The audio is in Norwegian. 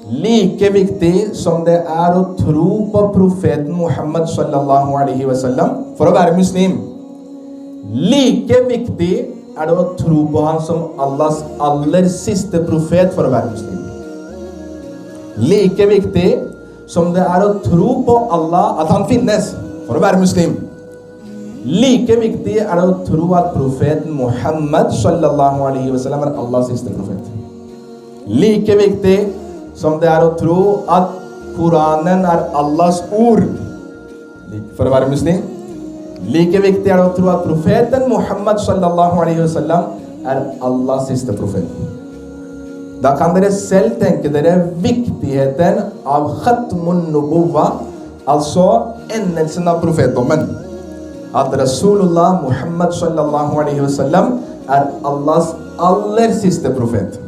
Like viktig som det å tro på profeten Mohammad sallallahu alaihi wasallam for å være muslim. Like viktig det å tro på han som Allahs aller siste profet for å være muslim. Like viktig som det å tro på Allah, at han finnes, for å være muslim. Like viktig det å tro at profeten Mohammad sallallahu alaihi wasallam Allahs siste profet. Like viktig som det å tro at Koranen Allahs ord, for å være muslim. Like viktig det å tro at profeten Mohammad sallallahu alaihi wasallam Allahs siste profet. Da kan dere selv tenke dere viktigheten av khatmun nubuwa, altså endelsen av profetdommen. At Rasulullah Muhammad sallallahu alaihi wasallam Allahs aller siste profet.